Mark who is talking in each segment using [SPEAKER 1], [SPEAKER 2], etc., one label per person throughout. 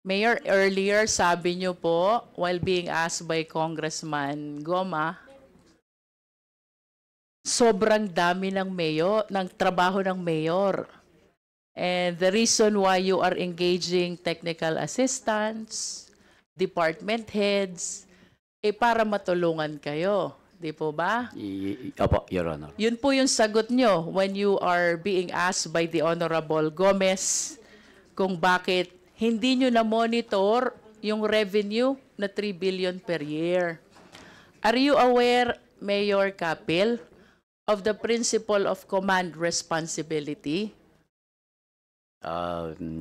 [SPEAKER 1] Mayor, earlier sabi niyo po, while being asked by Congressman Goma, sobrang dami ng mayor, ng trabaho ng mayor. And the reason why you are engaging technical assistants, department heads, para matulungan kayo. Di po ba?
[SPEAKER 2] Opo, Your Honor.
[SPEAKER 1] Yun po yung sagot nyo when you are being asked by the Honorable Gomez kung bakit hindi nyo na-monitor yung revenue na 3 billion per year. Are you aware, Mayor Capil, of the principle of command responsibility?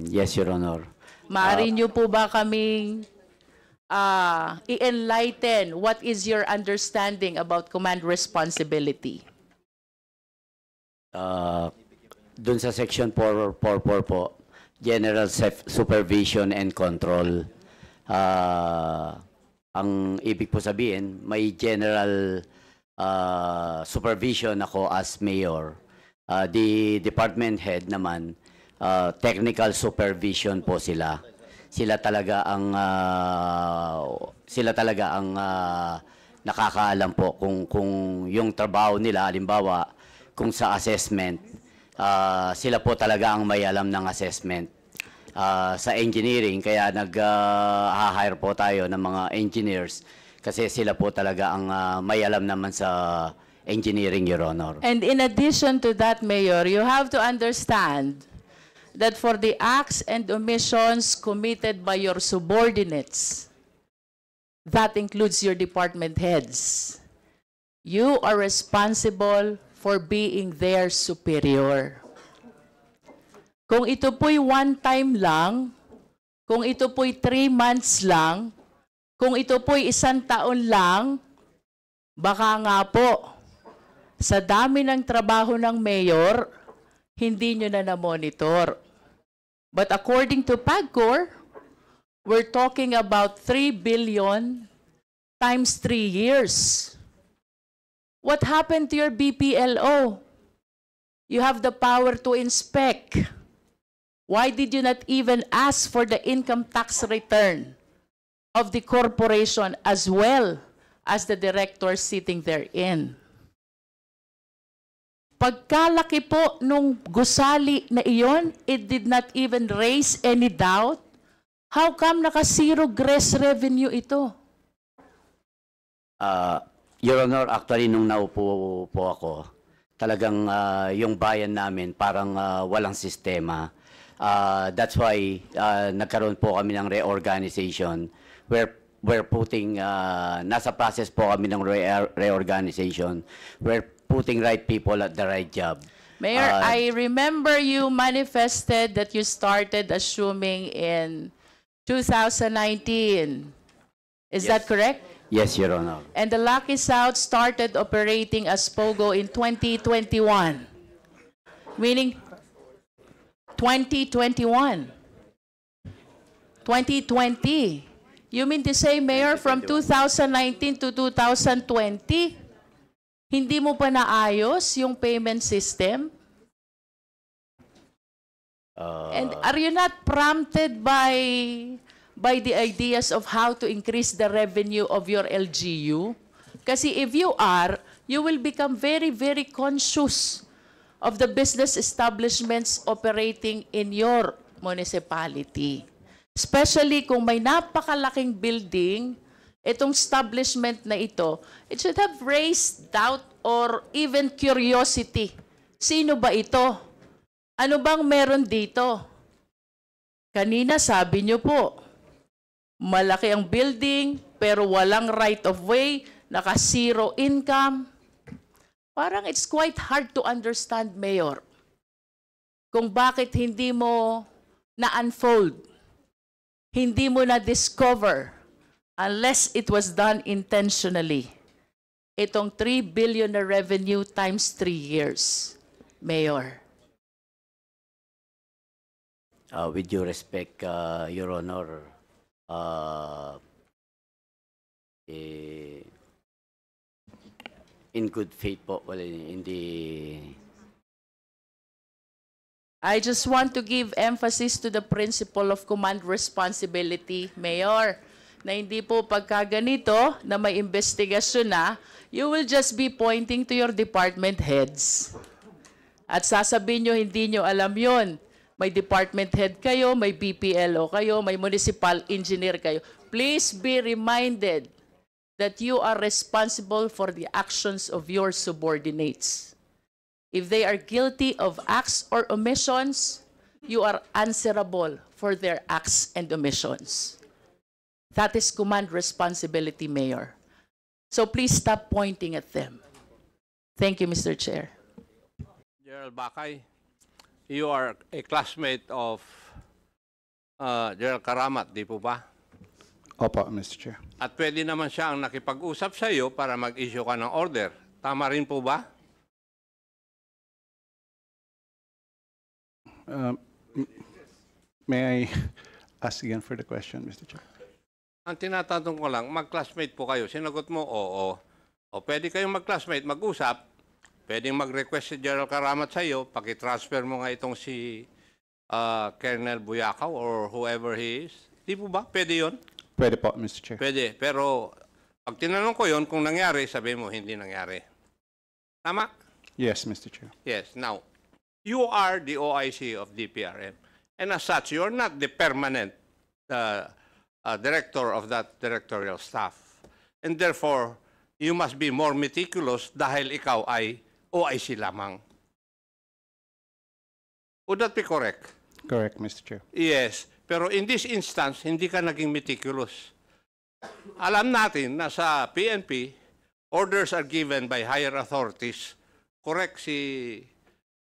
[SPEAKER 2] Yes, Your Honor.
[SPEAKER 1] Maaari nyo po ba kaming i-enlighten what is your understanding about command responsibility?
[SPEAKER 2] Dun sa Section 444 po, General Supervision and Control. Ang ibig po sabihin, may general supervision ako as mayor. The department head naman, technical supervision po sila. Sila talaga ang nakakaalam po kung yung trabaho nila, halimbawa kung sa assessment, sila po talaga ang may alam ng assessment. Sa engineering, kaya nag-hire po tayo ng mga engineers kasi sila po talaga ang may alam naman sa engineering, Your Honor.
[SPEAKER 1] And in addition to that, Mayor, you have to understand that for the acts and omissions committed by your subordinates, that includes your department heads, you are responsible for being their superior. Kung ito po'y one time lang, kung ito po'y 3 months lang, kung ito po'y 1 taon lang, baka nga po, sa dami ng trabaho ng mayor, hindi nyo na monitor. But according to PAGCOR, we're talking about 3 billion times 3 years. What happened to your BPLO? You have the power to inspect. Why did you not even ask for the income tax return of the corporation as well as the director sitting therein? Pagkalaki po nung gusali na iyon, it did not even raise any doubt. How come naka-zero gross revenue ito?
[SPEAKER 2] Your Honor, actually nung naupo po ako, talagang yung bayan namin parang walang sistema. That's why nagkaroon po kami ng reorganization. We're putting, nasa process po kami ng reorganization. We're putting right people at the right job.
[SPEAKER 1] Mayor, I remember you manifested that you started assuming in 2019. Is that correct?
[SPEAKER 2] Yes, Your Honor.
[SPEAKER 1] And the Lucky South started operating as POGO in 2021. Meaning 2021. 2020. You mean to say, Mayor, from 2019 to 2020, hindi mo pa naayos yung payment system? And are you not prompted by the ideas of how to increase the revenue of your LGU? Kasi if you are, you will become very, very conscious of the business establishments operating in your municipality. Especially kung may napakalaking building, itong establishment na ito, it should have raised doubt or even curiosity. Sino ba ito? Ano bang meron dito? Kanina sabi niyo po, malaki ang building pero walang right of way, naka-zero income. Parang it's quite hard to understand, Mayor, kung bakit hindi mo na-unfold, hindi mo na-discover unless it was done intentionally. Itong 3 billion na revenue times 3 years, Mayor.
[SPEAKER 2] With due respect, Your Honor, in good faith po, well,
[SPEAKER 1] I just want to give emphasis to the principle of command responsibility, Mayor, na hindi po pagka ganito na may investigasyon na, you will just be pointing to your department heads. At sasabihin nyo, hindi nyo alam yon. May department head kayo, may BPLO kayo, may municipal engineer kayo. Please be reminded that you are responsible for the actions of your subordinates. If they are guilty of acts or omissions, you are answerable for their acts and omissions. That is command responsibility, Mayor. So please stop pointing at them. Thank you, Mr. Chair.
[SPEAKER 3] Gerald Bakay, you are a classmate of Gerald Karamat, di po ba?
[SPEAKER 4] Opo, Mr. Chair.
[SPEAKER 3] At pwede naman siya ang nakipag-usap sa iyo para mag-issue ka ng order. Tama rin po ba?
[SPEAKER 4] May I ask again for the question, Mr. Chair?
[SPEAKER 3] Ang tinatanong ko lang, mag-classmate po kayo. Sinagot mo, oo. O pwede kayong mag-classmate, mag-usap. Pwedeng mag-request si Gerald Karamat sa iyo, paki-transfer mo nga itong si Colonel Buyakaw or whoever he is. Di po ba? Pwede yun?
[SPEAKER 4] Pwede po, Mr. Chair.
[SPEAKER 3] Pwede. Pero pag tinanong ko yon kung nangyari, sabi mo hindi nangyari. Tama?
[SPEAKER 4] Yes, Mr. Chair.
[SPEAKER 3] Yes. Now, you are the OIC of DPRM. And as such, you're not the permanent director of that directorial staff. And therefore, you must be more meticulous dahil ikaw ay OIC lamang. Would that be correct?
[SPEAKER 4] Correct, Mr. Chair.
[SPEAKER 3] Yes. Pero in this instance, hindi ka naging meticulous. Alam natin na sa PNP, orders are given by higher authorities. Correct si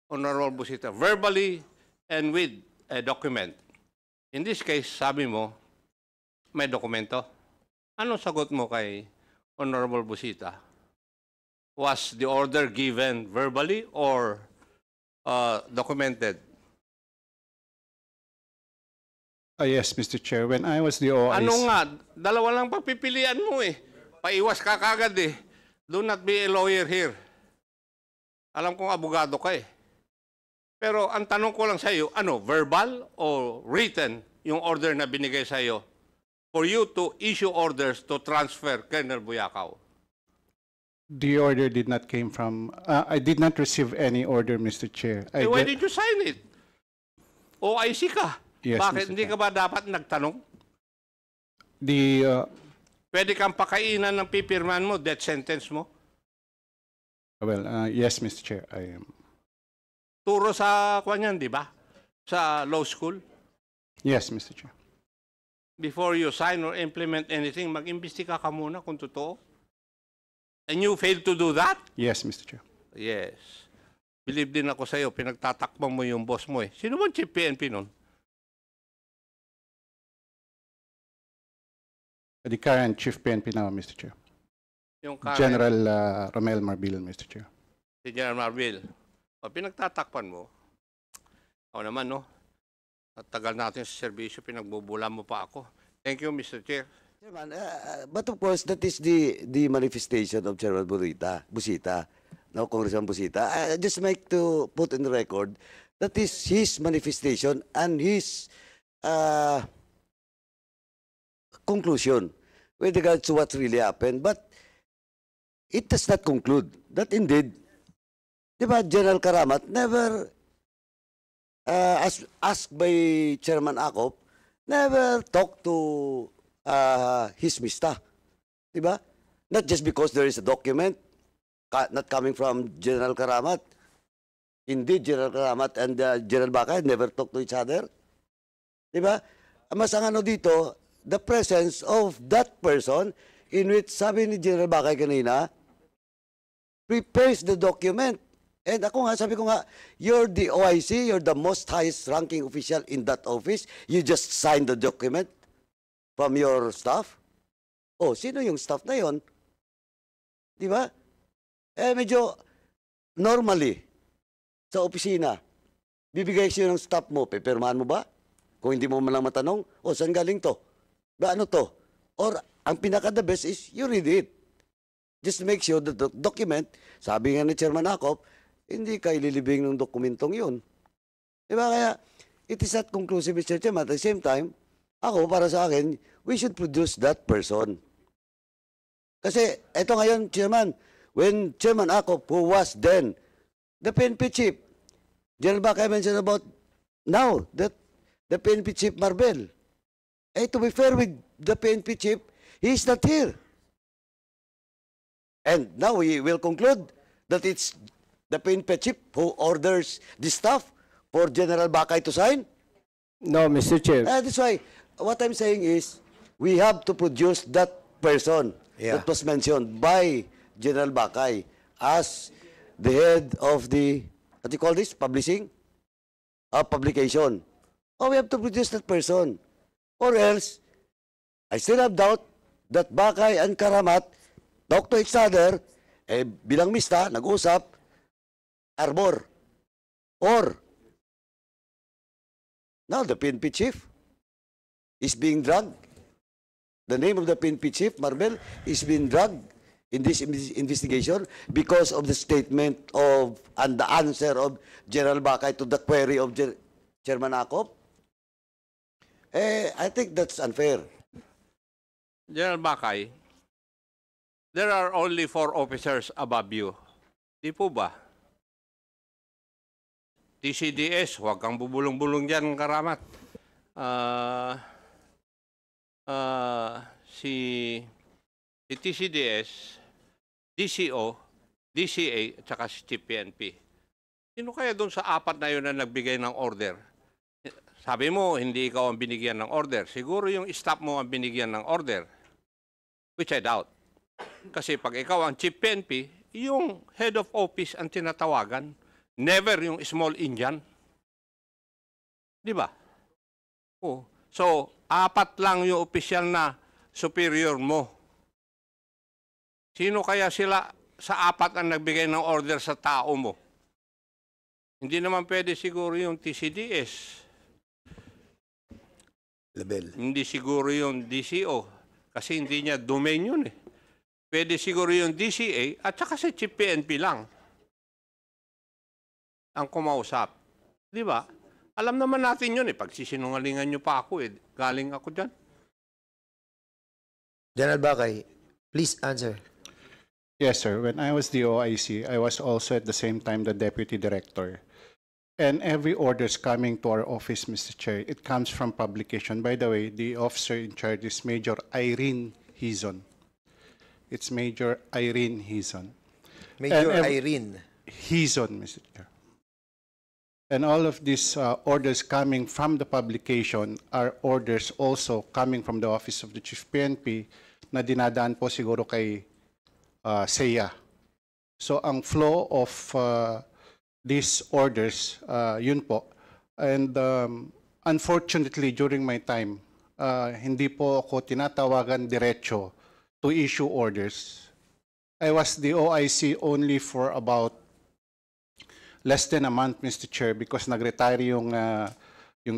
[SPEAKER 3] Honorable Busita. Verbally and with a document. In this case, sabi mo, may dokumento. Anong sagot mo kay Honorable Busita? Was the order given verbally or documented?
[SPEAKER 4] Yes, Mr. Chair. When I was the OIC...
[SPEAKER 3] Ano nga, dalawa lang papipilian mo eh. Paiwas ka kagad eh. Do not be a lawyer here. Alam kong abogado ka eh. Pero ang tanong ko lang sa iyo, ano, verbal o written yung order na binigay sa iyo for you to issue orders to transfer Colonel Buyakaw?
[SPEAKER 4] The order did not came from... I did not receive any order, Mr. Chair.
[SPEAKER 3] Why did you sign it? OIC ka.
[SPEAKER 4] Yes,
[SPEAKER 3] Bakit
[SPEAKER 4] Mr.
[SPEAKER 3] hindi
[SPEAKER 4] Chair.
[SPEAKER 3] ka ba dapat nagtanong?
[SPEAKER 4] The...
[SPEAKER 3] Pwede kang pakainan ng pipirman mo, death sentence mo?
[SPEAKER 4] Yes, Mr. Chair. I am...
[SPEAKER 3] Turo sa kwanyan, di ba? Sa law school.
[SPEAKER 4] Yes, Mr. Chair.
[SPEAKER 3] Before you sign or implement anything, mag-imbestiga ka muna kung totoo. And you failed to do that?
[SPEAKER 4] Yes, Mr. Chair.
[SPEAKER 3] Yes. Believe din ako sa'yo, pinagtatakbang mo yung boss mo eh. Sino ba chief PNP nun?
[SPEAKER 4] The current Chief PNP now, Mr. Chair.
[SPEAKER 3] Yung current,
[SPEAKER 4] General Romel Marbil, Mr. Chair.
[SPEAKER 3] si General Marbil. O, pinagtatakpan mo. Ako naman, no? At tagal natin sa serbisyo, pinagbubulan mo pa ako. Thank you, Mr. Chair.
[SPEAKER 5] Chairman, but of course, that is the manifestation of Chairman Busita, no, Congressman Busita. I just like to put in the record that is his manifestation and his conclusion with regards to what really happened. But it does not conclude that indeed, di ba, General Karamat never, as asked by Chairman Akop, never talked to his mista. Di ba? Not just because there is a document not coming from General Karamat. Indeed, General Karamat and General Bakay never talked to each other. Di ba? Mas ang ano dito, the presence of that person in which sabi ni General Bakay kanina, prepares the document. And ako nga, sabi ko nga, you're the OIC, you're the most highest ranking official in that office. You just signed the document from your staff. Oh, sino yung staff na yon? Di ba? Medyo normally, sa opisina, bibigay siya ng staff mo, pepirmahan mo ba? Kung hindi mo man lang matanong, oh, saan galing to? Ba, ano to? Or, ang pinaka-the best is, you read it. Just make sure that the document, sabi nga ni Chairman Akop, hindi ka ililibing ng dokumentong yun. Diba? Kaya, it is not conclusive, Mr. Chairman. At the same time, ako, para sa akin, we should produce that person. Kasi, eto ngayon, Chairman, when Chairman Akop, who was then the PNP chief, General Bakay mentioned about now that the PNP chief Marbel. To be fair with the PNP chief, he is not here. And now we will conclude that it's the PNP chief who orders the staff for General Bakay to sign.
[SPEAKER 6] No, Mr. Chair.
[SPEAKER 5] That's why what I'm saying is we have to produce that person that was mentioned by General Bakay as the head of the, what do you call this, publishing? Publication. Oh, we have to produce that person. Or else, I still have doubt that Bakay and Karamat talk to each other, bilang mista, nag-usap, arbor. Or, now the PNP chief is being drugged. The name of the PNP chief, Marbel, is being drugged in this investigation because of the statement of and the answer of General Bakay to the query of Chairman Akop. I think that's unfair.
[SPEAKER 3] General Bakay, there are only 4 officers above you. Di po ba? TCDS, huwag kang bubulong-bulong dyan, Karamat. Si TCDS, DCO, DCA, at saka si Chief PNP. Sino kaya doon sa 4 na yun na nagbigay ng order? Sabi mo, hindi ikaw ang binigyan ng order. Siguro yung staff mo ang binigyan ng order. Which I doubt. Kasi pag ikaw ang Chief PNP, yung head of office ang tinatawagan. Never yung small Indian. Di ba? Oh. So, 4 lang yung opisyal na superior mo. Sino kaya sila sa 4 ang nagbigay ng order sa tao mo? Hindi naman pwede siguro yung TCDS.
[SPEAKER 5] Label.
[SPEAKER 3] Hindi siguro yung DCO. Kasi hindi niya domain yun eh. Pwede siguro yung DCA at saka si Chief PNP lang ang kumausap. Di ba? Alam naman natin yun eh. Pagsisinungalingan nyo pa ako eh. Galing ako dyan.
[SPEAKER 6] General Bakay, please answer.
[SPEAKER 4] Yes, sir. When I was the OIC, I was also at the same time the deputy director. And every orders coming to our office, Mr. Chair, it comes from publication. By the way, the officer in charge is Major Irene Hizon. It's Major Irene Hizon.
[SPEAKER 6] Major
[SPEAKER 4] And
[SPEAKER 6] Irene.
[SPEAKER 4] Hizon, Mr. Chair. And all of these orders coming from the publication are orders also coming from the Office of the Chief PNP na dinadaan po siguro kay SEA. So ang flow of these orders, yun po. And unfortunately, during my time, hindi po ako tinatawagan diretso to issue orders. I was the OIC only for about less than a month, Mr. Chair, because nag-retire yung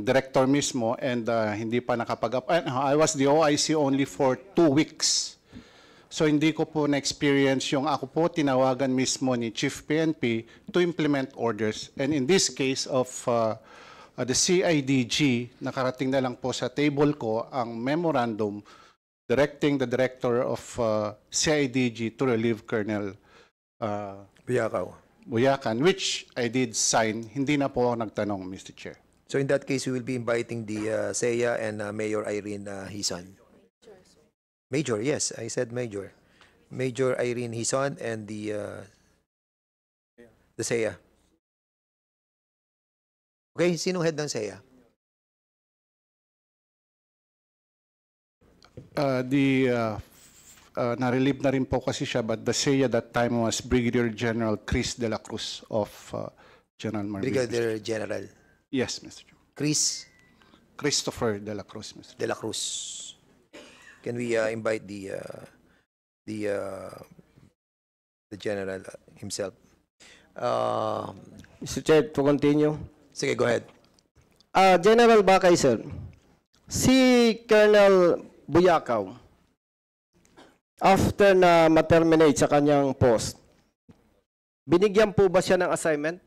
[SPEAKER 4] director mismo and hindi pa I was the OIC only for 2 weeks. So hindi ko po na-experience yung ako po tinawagan mismo ni Chief PNP to implement orders. And in this case of the CIDG, nakarating na lang po sa table ko ang memorandum directing the director of CIDG to relieve Colonel Buyakan, which I did sign. Hindi na po ako nagtanong, Mr. Chair.
[SPEAKER 6] So in that case, we will be inviting the SEA and Mayor Irene Hizon. Major, yes, I said Major. Major Irene Hizon and the SEA. Okay, sino head ng SEA?
[SPEAKER 4] Na-relieve na rin po kasi siya, but the SEA that time was Brigadier General Chris de la Cruz of General Marbella.
[SPEAKER 6] Brigadier General
[SPEAKER 4] Yes, Mr. Chair. Christopher de la Cruz, Mr.
[SPEAKER 6] de la Cruz. Can we invite the General himself?
[SPEAKER 7] Mr. Chair, to continue.
[SPEAKER 6] Sige, go ahead.
[SPEAKER 7] General Bakay, sir. Si Colonel Buyakaw, after na ma-terminate sa kanyang post, binigyan po ba siya ng assignment?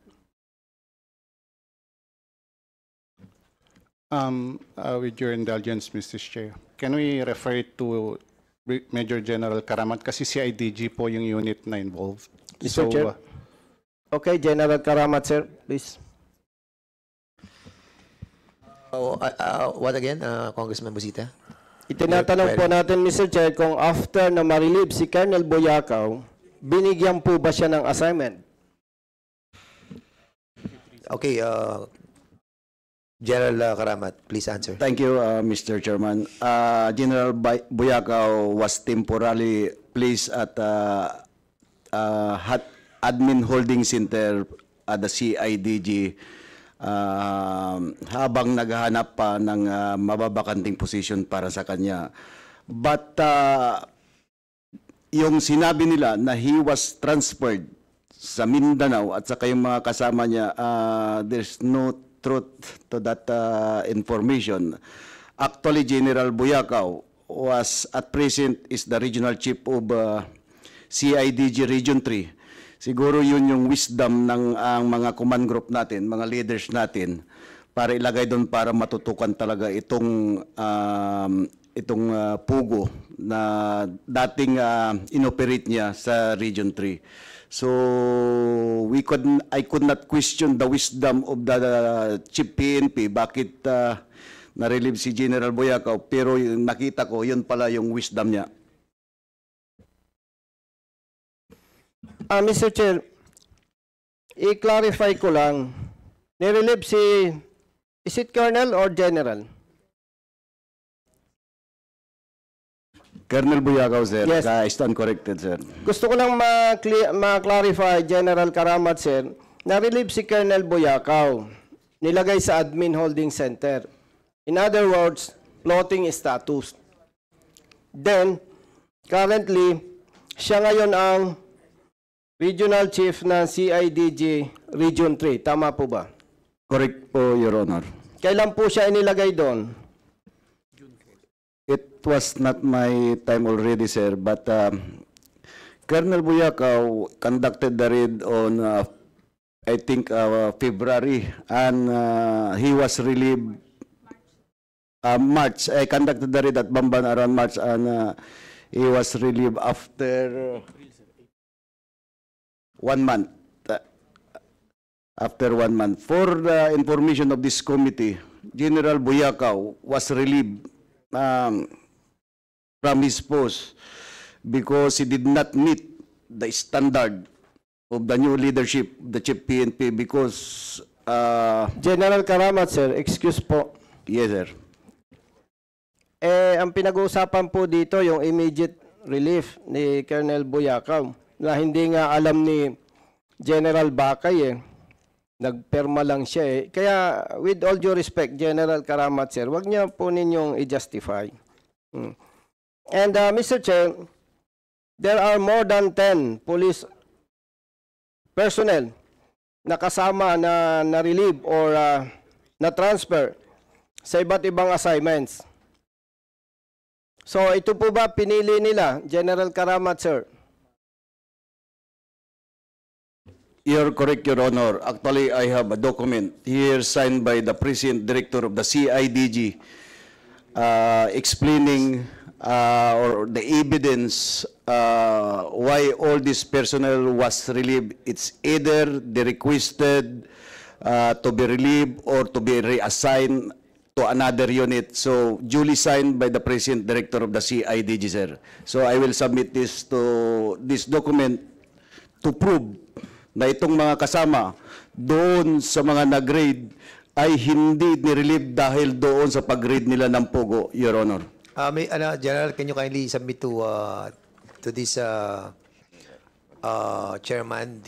[SPEAKER 4] With your indulgence, Mr. Chair, can we refer it to Major General Karamat? Kasi CIDG po yung unit na involved.
[SPEAKER 7] Mr. Chair. Okay, General Karamat, sir, please.
[SPEAKER 6] What again, Congressman Busita?
[SPEAKER 7] Itinatanong po natin, Mr. Chair, kung after na ma-relieve si Colonel Boyacao, binigyan po ba siya ng assignment?
[SPEAKER 6] Okay, General Karamat, please answer.
[SPEAKER 8] Thank you, Mr. Chairman. General Boyacao was temporarily placed at Admin Holding Center at the CIDG habang naghahanap pa ng mababakanting position para sa kanya. But yung sinabi nila na he was transferred sa Mindanao at saka yung mga kasama niya, there's no truth to that information. Actually, General Boyacao was at present is the regional chief of CIDG Region 3. Siguro yun yung wisdom ng ang mga command group natin, mga leaders natin, para ilagay doon para matutukan talaga itong pugo na dating inoperate niya sa Region 3. So I could not question the wisdom of the Chief PNP, bakit na-relieve si General Boyacao, pero nakita ko yun pala yung wisdom niya.
[SPEAKER 7] Mr. Chair, i-clarify ko lang, nirelieve si, is it Colonel or General?
[SPEAKER 8] Colonel Boyacao, sir.
[SPEAKER 7] Yes.
[SPEAKER 8] I stand corrected, sir.
[SPEAKER 7] Gusto ko lang ma-clarify, General Karamat, sir, na-relieve si Colonel Boyacao, nilagay sa Admin Holding Center. In other words, floating status. Then, currently, siya ngayon ang Regional Chief ng CIDG Region 3. Tama po ba?
[SPEAKER 8] Correct po, Your Honor.
[SPEAKER 7] Kailan po siya inilagay doon?
[SPEAKER 8] It was not my time already, sir, but Colonel Boyacao conducted the raid on, I think, February, and he was relieved March. I conducted the raid at Bamban around March, and he was relieved after 1 month. After 1 month. For the information of this committee, General Boyacao was relieved from his post because he did not meet the standard of the new leadership, the Chief PNP, because...
[SPEAKER 7] General Karamat, sir, excuse po.
[SPEAKER 8] Yes, sir.
[SPEAKER 7] Ang pinag-uusapan po dito, yung immediate relief ni Colonel Boyacao, na hindi nga alam ni General Bakay eh. Nagperma lang siya eh. Kaya, with all due respect, General Karamat, sir, wag niya po ninyong i-justify. And Mr. Chair, there are more than 10 police personnel na kasama na na-relieve or na-transfer sa iba't ibang assignments. So, ito po ba pinili nila, General Karamat, sir?
[SPEAKER 8] You're correct, Your Honor. Actually, I have a document here signed by the President Director of the CIDG explaining or the evidence why all this personnel was relieved. It's either they requested to be relieved or to be reassigned to another unit. So, duly signed by the President Director of the CIDG, sir. So, I will submit this document to prove na itong mga kasama doon sa mga nag-raid ay hindi ni-relieve dahil doon sa pag-raid nila ng Pogo, Your Honor.
[SPEAKER 6] General, can you kindly submit to this chairman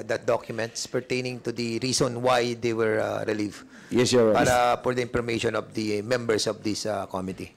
[SPEAKER 6] that documents pertaining to the reason why they were relieved?
[SPEAKER 8] Yes, Your Honor.
[SPEAKER 6] For the information of the members of this committee.